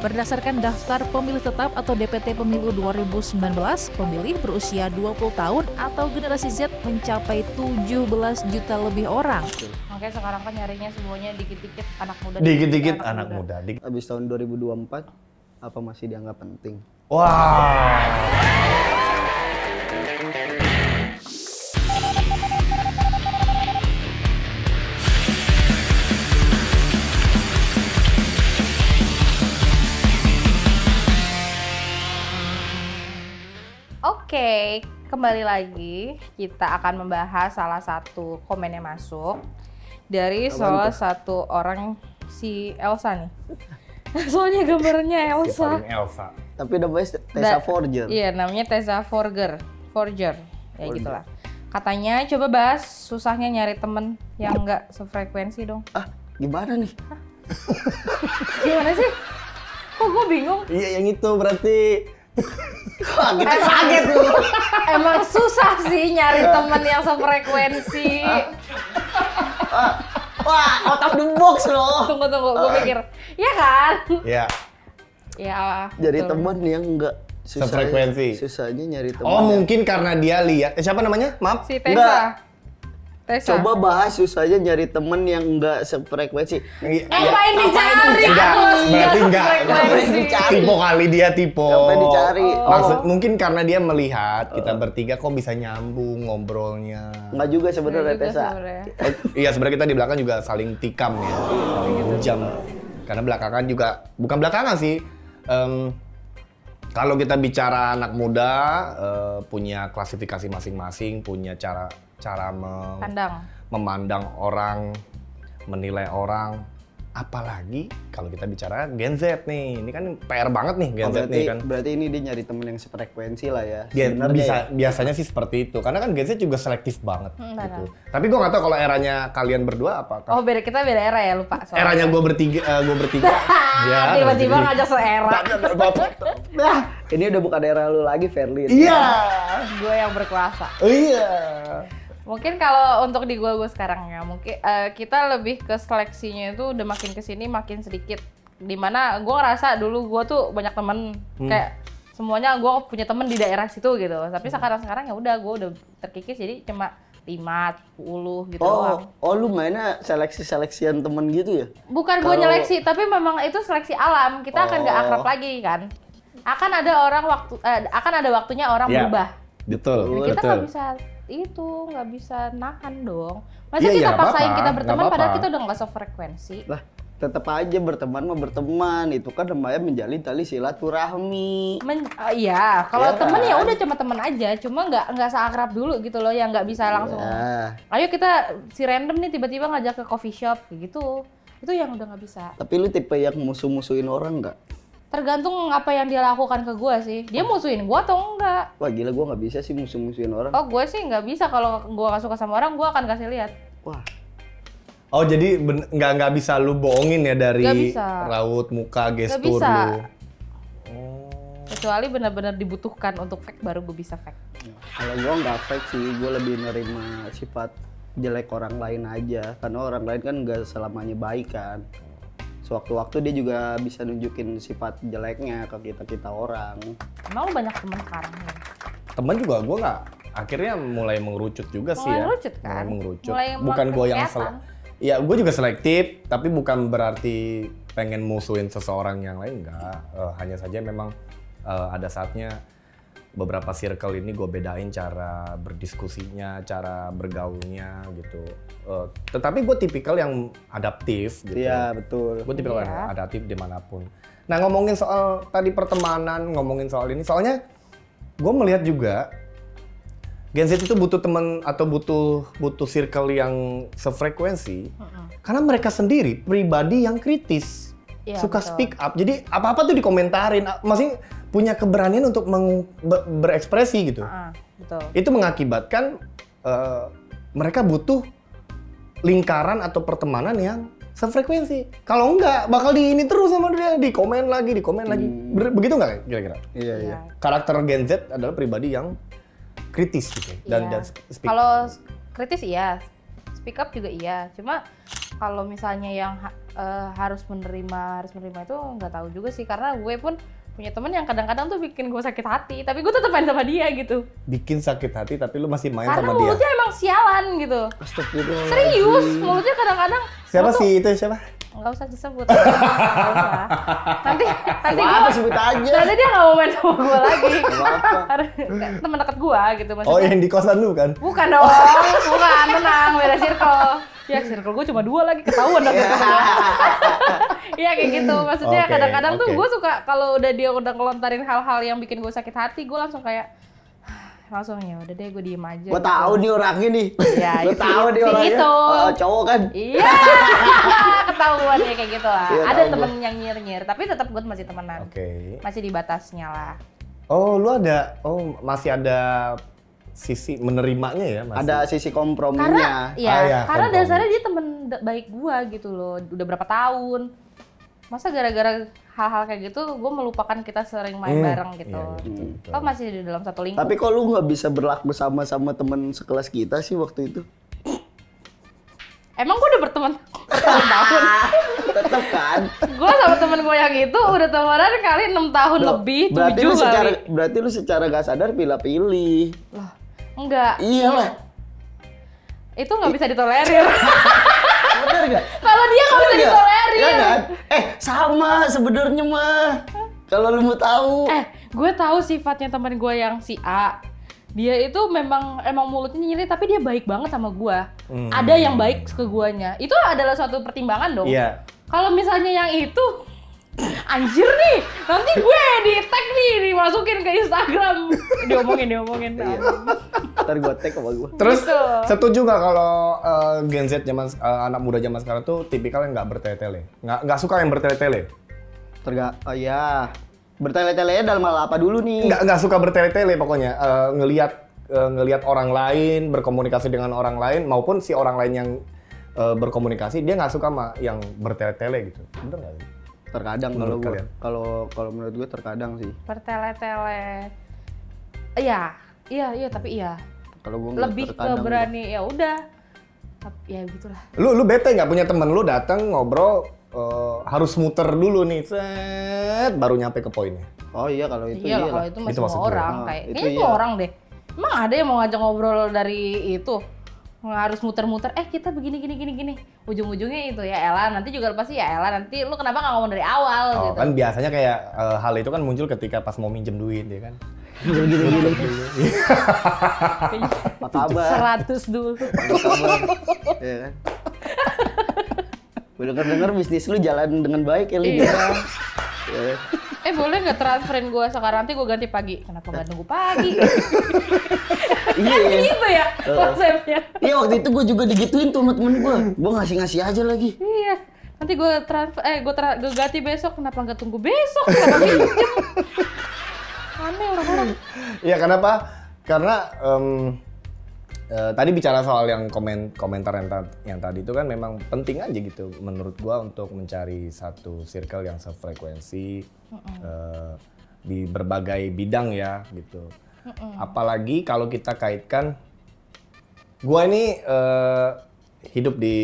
Berdasarkan daftar pemilih tetap atau DPT Pemilu 2019, pemilih berusia 20 tahun atau generasi Z mencapai 17 juta lebih orang. Makanya sekarang kan nyarinya semuanya dikit-dikit anak muda. Dikit-dikit anak muda. Habis tahun 2024, apa masih dianggap penting? Wah. Oke, kembali lagi kita akan membahas salah satu komen yang masuk dari salah satu orang, si Elsa nih. Soalnya gambarnya Si Elsa. paling Elsa. Tapi namanya Tessa Forger. Iya, namanya Tessa Forger. Ya gitulah. Katanya coba bahas susahnya nyari temen yang nggak sefrekuensi dong. Ah, gimana nih? Gimana sih? Kok gue bingung? Iya, yang itu berarti. Wah, kita kaget lu. Emang susah sih nyari temen yang sefrekuensi. Wah, out of the box loh. Tunggu, gue mikir. Iya kan? Iya. Ya, Jadi betul. teman yang enggak Sefrekuensi. Susahnya nyari teman. Oh, mungkin karena dia lihat. Siapa namanya? Maaf. Si Enggak. Tessa. Coba bahas susahnya nyari temen yang enggak sefrekuensi. Ngapain dicari? Enggak, berarti enggak. Ngapain dicari? Tipe kali dia tipe. Ngapain dicari? Maksud mungkin karena dia melihat kita bertiga kok bisa nyambung ngobrolnya. Enggak juga sebenarnya Juga Tessa. sebenarnya. Iya, sebenarnya kita di belakang juga saling tikam ya, saling hujam. Karena belakangan juga, bukan belakangan sih. Kalau kita bicara anak muda, punya klasifikasi masing-masing, punya cara memandang orang, menilai orang. Apalagi kalau kita bicara Gen Z nih, ini kan PR banget nih Gen Z nih kan. Berarti ini dia nyari temen yang sefrekuensi lah ya. Ya, Sebenarnya biasanya sih seperti itu, karena kan Gen Z juga selektif banget benar. gitu. Tapi gue nggak tahu kalau eranya kalian berdua apakah. Oh, kita beda era ya, lupa. soalnya. Eranya gue bertiga, ya. Tiba-tiba ngajak seera. Nah, ini udah bukan era lu lagi, Ferlin. Iya. Gue yang berkuasa. Iya. Mungkin kalau untuk di gue sekarang ya, mungkin kita lebih ke seleksinya itu udah makin kesini makin sedikit. Dimana gue ngerasa dulu gue tuh banyak temen, kayak semuanya gue punya temen di daerah situ gitu. Tapi sekarang ya udah gue udah terkikis jadi cuma 5, 10 gitu doang. Oh, lu mainnya seleksian temen gitu ya? Bukan gue nyeleksi, tapi memang itu seleksi alam. Kita akan gak akrab lagi kan. Akan ada waktunya orang Ya, berubah. betul. Nah, kita nggak bisa nahan dong. Masa kita paksain kita berteman padahal kita udah nggak sefrekuensi. Lah, tetap aja berteman mah berteman. Itu kan namanya menjalin tali silaturahmi. Iya, kalau Ya temen ya kan? udah cuma temen aja, cuma nggak seakrab dulu gitu loh, yang nggak bisa langsung. Ya. Ayo kita si random nih tiba-tiba ngajak ke coffee shop kayak gitu. Itu yang udah nggak bisa. Tapi lu tipe yang musuh-musuhin orang nggak? Tergantung apa yang dia lakukan ke gue sih. Dia musuhin gue atau enggak? Wah gila, gua nggak bisa sih musuh-musuhin orang. Oh, gue sih nggak bisa. Kalau gue nggak suka sama orang, gue akan kasih lihat. Wah, Oh, jadi nggak bisa lu bohongin ya dari Nggak bisa. raut muka, gestur bisa. lu. Kecuali benar-benar dibutuhkan untuk fake, baru gue bisa fake. kalau gua nggak fake sih, gua lebih nerima sifat jelek orang lain aja. Karena orang lain kan nggak selamanya baik kan. Sewaktu-waktu dia juga bisa nunjukin sifat jeleknya ke kita orang. Emang lu banyak teman sekarang nih? Temen juga gue nggak, akhirnya mulai mengerucut juga sih ya. Mengerucut kan? Mulai mengerucut. Mulai Bukan gue yang kelihatan. ya gue juga selektif, tapi bukan berarti pengen musuhin seseorang yang lain, enggak. Hanya saja memang ada saatnya beberapa circle ini gue bedain cara berdiskusinya, cara bergaulnya gitu. Tetapi gue tipikal yang adaptif gitu. Iya, betul. Gue tipikal Iya. yang adaptif dimanapun. Nah, ngomongin soal tadi pertemanan, ngomongin soal ini, soalnya gue melihat juga Gen Z itu butuh teman atau butuh circle yang sefrekuensi karena mereka sendiri pribadi yang kritis, Iya, suka betul. speak up. Jadi apa-apa tuh dikomentarin, masih punya keberanian untuk berekspresi gitu. Betul. Itu mengakibatkan mereka butuh lingkaran atau pertemanan yang sefrekuensi. Kalau enggak, bakal di ini terus sama dia, di komen lagi. Begitu nggak kira-kira? Iya, iya. Karakter Gen Z adalah pribadi yang kritis gitu dan speak. Kalau kritis iya, speak up juga iya. Cuma kalau misalnya yang harus menerima itu nggak tahu juga sih, karena gue pun punya temen yang kadang-kadang tuh bikin gue sakit hati, tapi gue tetap main sama dia gitu. Bikin sakit hati tapi lu masih main Karena sama dia. mulutnya emang sialan gitu. Astagfirullah. Serius, mulutnya kadang-kadang. Siapa sih itu siapa? Nggak usah disebut. Nggak usah. Nanti Apa sebut aja. nanti dia nggak mau main sama gue lagi. Apa? Temen deket gue gitu maksudnya. Oh, yang di kosan lu kan? Bukan dong, bukan, tenang, beda circle. Ya circle gue cuma 2 lagi, ketahuan dong. Iya kayak gitu, maksudnya Oke, kadang-kadang tuh oke. gue suka kalau dia udah ngelontarin hal-hal yang bikin gue sakit hati, gue langsung kayak langsung ya udah deh gue diem aja. Gua tahu nih orangnya nih. Ya, Gua tahu nih si orangnya. itu. Cowok kan? Iya, ketahuan ya kayak gitu lah. Iya, Ada tahu temen yang nyir-nyir, tapi tetap gue masih temenan. Oke. Masih di batasnya lah. Oh, masih ada sisi menerimanya ya, masih. Ada sisi komprominya. Karena ya, ya, karena kompromi. dasarnya dia temen baik gua gitu loh, udah berapa tahun. Masa gara-gara hal-hal kayak gitu gua melupakan kita sering main bareng gitu. Iya, betul, betul. Kan masih di dalam satu lingkup. Tapi kok lu nggak bisa berlaku sama temen sekelas kita sih waktu itu? Emang gua udah berteman bertahun-tahun. Tetep kan? Gua sama temen gua yang itu udah temenan kali 6 tahun Loh, lebih, 7 berarti lu secara gak sadar pilih-pilih. Loh, enggak. Iya lah. Itu nggak bisa ditolerir. Bener gak? Kalau dia nggak bisa ditolerir. Iya kan? Sama sebenarnya mah. Kalau lu mau tahu. Gue tahu sifatnya teman gue yang si A. Dia itu emang mulutnya nyiri, tapi dia baik banget sama gue. Ada yang baik ke guanya. Itu adalah suatu pertimbangan dong. Iya. Kalau misalnya yang itu, anjir nih, nanti gue di tag nih, dimasukin ke Instagram. Diomongin. Ntar gue tag sama gue. Terus Gitu. setuju nggak kalau Gen Z anak muda zaman sekarang tuh tipikal yang nggak bertele-tele, nggak suka yang bertele-tele? Oh ya. Bertele-tele dalam hal apa dulu nih? Nggak suka bertele-tele pokoknya, ngelihat orang lain, berkomunikasi dengan orang lain maupun si orang lain yang berkomunikasi, dia nggak suka sama yang bertele-tele gitu. Bener nggak sih? Terkadang Menurut kalau kalian? kalau menurut gue terkadang sih. Bertele-tele. Iya, tapi iya. Kalau gue nggak Lebih ke terkadang berani, ya udah. Ya gitulah. Lu bete nggak punya temen lu datang ngobrol harus muter dulu nih, set baru nyampe ke poinnya. Oh iya kalau itu Iya lah, iya kalau lah. itu masih Itu maksud semua gue. orang. Nah, Kayak itu kayaknya iya. semua orang deh. Emang ada yang mau ngajak ngobrol dari itu? Harus muter-muter, kita begini. Ujung-ujungnya itu, ya elah, nanti juga pasti ya elah, nanti lu kenapa nggak ngomong dari awal Oh, gitu. kan biasanya kayak hal itu kan muncul ketika pas mau minjem duit ya kan. Gini. Apa kabar? 100 dulu. Apa kabar? Iya kan? Gue denger bisnis lu jalan dengan baik ya, Lin. Iya. Iya. Boleh nggak transferin gue sekarang, nanti gue ganti pagi. Kenapa nggak nunggu pagi? Iya. Gitu ya konsepnya. Iya waktu itu gue juga digituin tuh sama temen gue. Gue ngasih aja lagi. Iya. Nanti gue gue ganti besok. Kenapa nggak tunggu besok? Kenapa minjem? Aneh orang-orang. Iya, kenapa? Karena tadi bicara soal yang komentar yang tadi itu kan memang penting aja gitu menurut gua untuk mencari satu circle yang sefrekuensi di berbagai bidang ya gitu. Apalagi kalau kita kaitkan, gua ini hidup di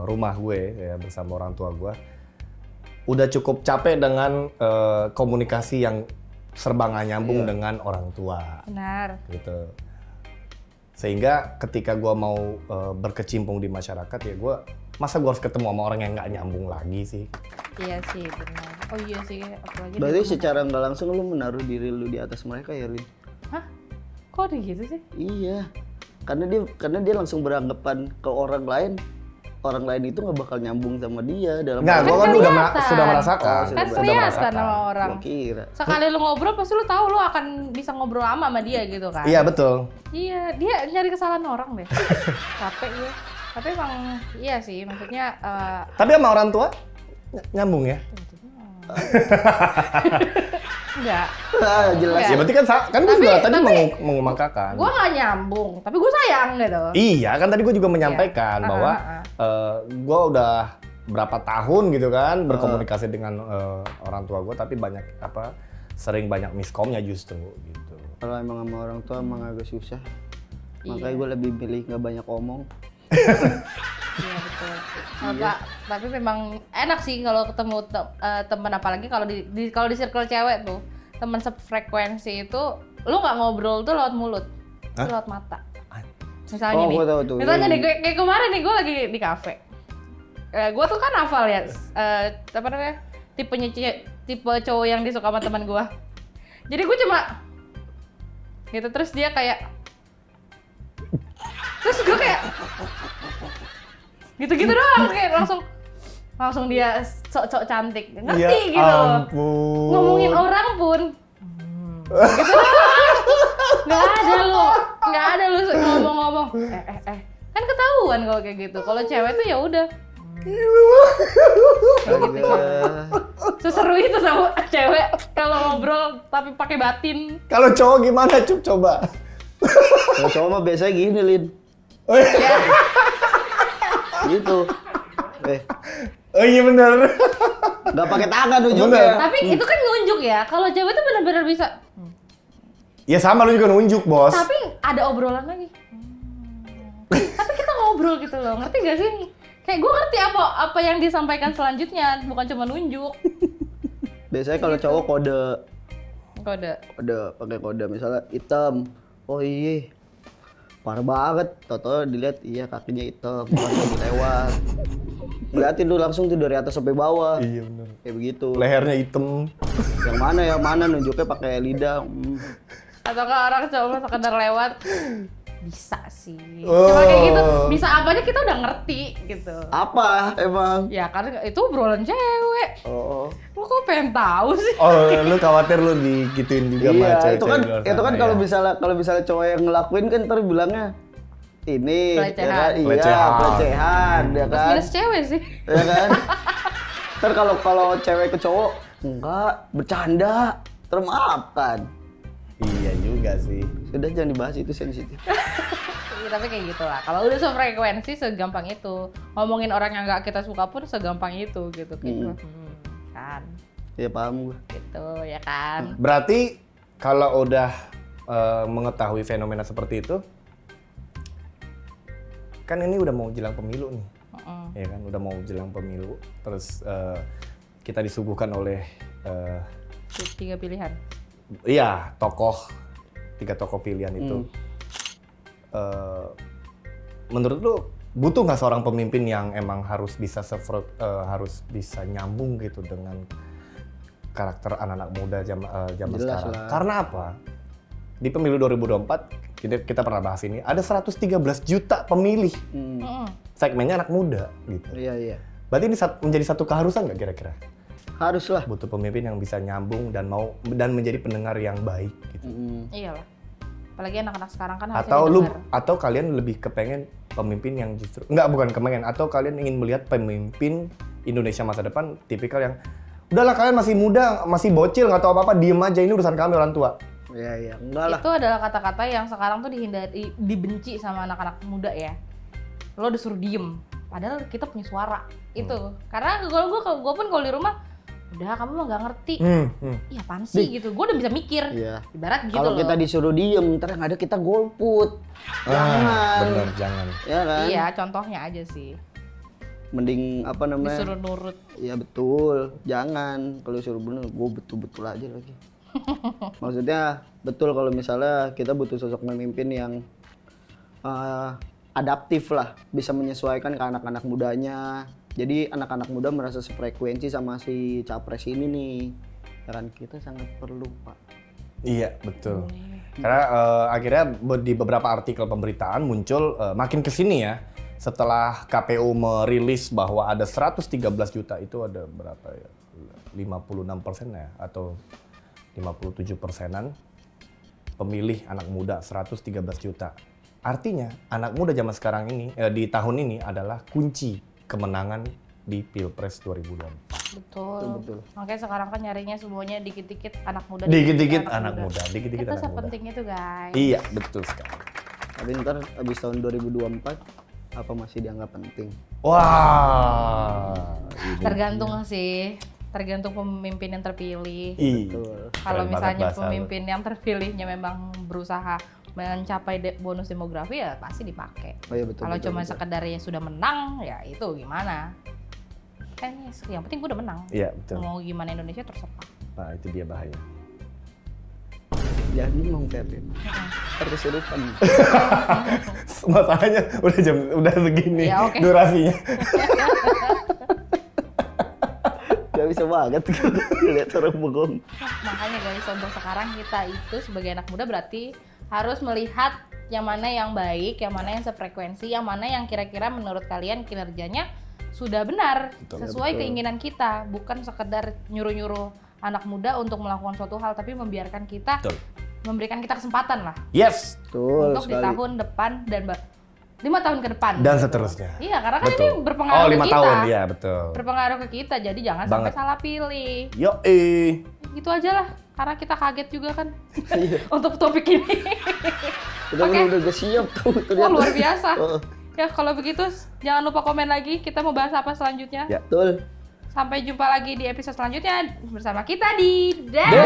rumah gue ya bersama orang tua gua. Udah cukup capek dengan komunikasi yang serba nggak nyambung dengan orang tua. Benar. Gitu. Sehingga ketika gue mau berkecimpung di masyarakat ya masa gue harus ketemu sama orang yang nggak nyambung lagi sih. Iya sih, benar. Oh iya sih, apalagi di Berarti rumah. secara nggak langsung lu menaruh diri lu di atas mereka ya, Lin? Hah? Kok ada gitu sih? Iya. Karena dia langsung beranggapan ke orang lain itu nggak bakal nyambung sama dia dalam Nggak, gue kan kelihatan. sudah merasakan. Oh, Kan sudah kelihatan sama orang. Gua kira. Sekali lu ngobrol pasti lu tahu lu akan bisa ngobrol sama dia gitu kan. Iya betul. Iya, dia nyari kesalahan orang deh. Capek gue. Tapi emang iya sih, maksudnya Tapi sama orang tua nyambung ya. enggak. Jelas. Ya berarti kan kan gue juga tadi mengumakakan. Gue gak nyambung, tapi gue sayang gitu. Iya, kan tadi gue juga menyampaikan Iya. bahwa gue udah berapa tahun gitu kan berkomunikasi dengan orang tua gue, tapi sering banyak miskomnya justru gitu. Kalau emang sama orang tua emang agak susah. Iya. Makanya gue lebih pilih nggak banyak omong. Iya betul. Tapi memang enak sih kalau ketemu teman, apalagi kalau kalau di circle cewek tuh teman sefrekuensi itu, lu nggak ngobrol tuh lewat mulut, tuh lewat mata. Misalnya nih, gua tahu tuh. misalnya nih kayak kemarin nih gue lagi di kafe, gue tuh kan hafal ya, apa namanya, tipe cowok yang disuka sama teman gue. Jadi gue cuma gitu, terus dia kayak, terus gue kayak gitu-gitu doang, kayak langsung dia sok-sok cantik, ngerti Ya gitu. ampun. Ngomongin orang pun gitu doang. Nggak ada lu ngomong-ngomong. Kan ketahuan kalau kayak gitu. Kalau cewek tuh ya udah. Gitu. Seseru itu sama cewek kalau ngobrol tapi pakai batin. Kalau cowok gimana, Cup, coba? Kalau cowok mah biasanya gini, Lin. Ya. Gitu. Oh iya benar. Nggak pakai tangan ujungnya. Tapi itu kan nunjuk ya. Kalau cewek tuh benar-benar bisa. Ya sama, lu juga nunjuk, Bos. Tapi ada obrolan lagi. Tapi kita ngobrol gitu loh. Ngerti gak sih? Kayak gue ngerti apa yang disampaikan selanjutnya, bukan cuma nunjuk. Biasanya kalau cowok kode pakai kode, misalnya hitam. Oh iya. Parah banget. Toto dilihat, iya kakinya hitam, bukan lagi lewat. Liatin lu langsung tuh dari atas sampai bawah. Iya benar. Kayak begitu. Lehernya hitam. Yang mana nunjuknya pakai lidah. Atau kalau orang cuma sekedar lewat, bisa sih. Oh. Cuma kayak gitu, bisa apanya kita udah ngerti gitu. Apa emang? Ya kan itu obrolan cewek. Oh. Lu kok pengen tahu sih? Oh, lu khawatir lu digituin juga sama Iya, cewek-cewek itu kan di luar itu kan sana, kalau ya? misalnya cowok yang ngelakuin kan ntar bilangnya ini Pelecehan. ya kan? Iya, Pelecehan. pelecehan ya Plus kan. minus cewek sih. Ya kan? Ntar kalau cewek ke cowok enggak bercanda, termaafkan. Iya juga sih. Sudah jangan dibahas, itu sensitif. Iya, tapi kayak gitu lah. Kalau udah sefrekuensi segampang itu. Ngomongin orang yang nggak kita suka pun segampang itu gitu. Kan. Ya paham gue. Gitu ya kan. Berarti kalau udah mengetahui fenomena seperti itu, kan ini udah mau jelang pemilu nih. Ya kan, udah mau jelang pemilu. Terus kita disuguhkan oleh 3 pilihan. iya, 3 tokoh pilihan itu. Menurut lu butuh nggak seorang pemimpin yang emang harus bisa nyambung gitu dengan karakter anak-anak muda zaman Jelas sekarang? lah. Karena apa? Di pemilu 2024 kita pernah bahas ini, ada 113 juta pemilih. Segmennya anak muda gitu. Iya. Berarti ini menjadi satu keharusan nggak kira-kira? Harus lah. Butuh pemimpin yang bisa nyambung dan menjadi pendengar yang baik gitu. Iyalah. Apalagi anak-anak sekarang kan harusnya didengar. Atau kalian lebih kepengen pemimpin yang justru bukan kepengen, atau kalian ingin melihat pemimpin Indonesia masa depan tipikal yang udahlah kalian masih muda, masih bocil, nggak tahu apa-apa, diem aja, ini urusan kami orang tua. Iya, enggak lah. Itu adalah kata-kata yang sekarang tuh dibenci sama anak-anak muda ya. Lo disuruh diem, padahal kita punya suara. Itu. Karena gue pun kalau di rumah, udah kamu mah nggak ngerti. Iya apaan sih gitu. Gue udah bisa mikir. Iya. Ibarat gitu Kalau loh. kita disuruh diem, ntar yang ada kita golput. Jangan. Bener, jangan. Ya kan? Iya, contohnya aja sih. Mending apa namanya? Disuruh nurut. Iya betul. Jangan. Kalau disuruh bener, gue betul-betul aja lagi. Maksudnya betul kalau misalnya kita butuh sosok pemimpin yang adaptif lah, bisa menyesuaikan ke anak-anak mudanya. Jadi anak-anak muda merasa sefrekuensi sama si capres ini nih. Ya kan kita sangat perlu, Pak. Iya, betul. Karena akhirnya di beberapa artikel pemberitaan muncul makin kesini ya, setelah KPU merilis bahwa ada 113 juta, itu ada berapa ya? 56% ya, atau 57%-an pemilih anak muda, 113 juta. Artinya anak muda zaman sekarang ini, di tahun ini adalah kunci kemenangan di Pilpres 2024. Betul. Makanya sekarang kan nyarinya semuanya dikit-dikit anak muda. Dikit-dikit anak muda, dikit-dikit Itu anak muda. sepenting itu guys. Iya, betul sekali. Tapi ntar abis tahun 2024, apa masih dianggap penting? Wah. Tergantung sih. Tergantung pemimpin yang terpilih. Iya. Betul. Kalau Keren misalnya banget bahasa lu. pemimpin yang terpilihnya memang berusaha mencapai bonus demografi ya pasti dipakai. Oh iya betul. Kalau betul, cuma betul. sekedar ya sudah menang ya itu gimana? Kan yang penting gue udah menang. Iya, betul. Mau gimana Indonesia terserah. Nah, itu dia bahaya. Jangan ngomong Ferdin. Kesurupan. Masalahnya udah segini Ya, oke. durasinya. Gak bisa banget lihat orang bengong. Makanya guys, untuk sekarang kita itu sebagai anak muda berarti harus melihat yang mana yang baik, yang mana yang sefrekuensi, yang mana yang kira-kira menurut kalian kinerjanya sudah benar, Betul, sesuai betul. keinginan kita, bukan sekedar nyuruh-nyuruh anak muda untuk melakukan suatu hal, tapi membiarkan kita, Betul. memberikan kita kesempatan lah Yes. Betul untuk di sekali. tahun depan dan 5 tahun ke depan. Dan seterusnya. Iya, karena kan Betul. ini berpengaruh Oh, ke 5 kita. tahun, iya betul. Berpengaruh ke kita, jadi jangan sampai Banget. salah pilih. Yo, Gitu aja lah, karena kita kaget juga kan Iya. untuk topik ini. Udah Oke. udah gak siap tuh. Wah, luar biasa. Oh, Ya, kalau begitu jangan lupa komen lagi, kita mau bahas apa selanjutnya. Ya. betul. Sampai jumpa lagi di episode selanjutnya bersama kita di Dance.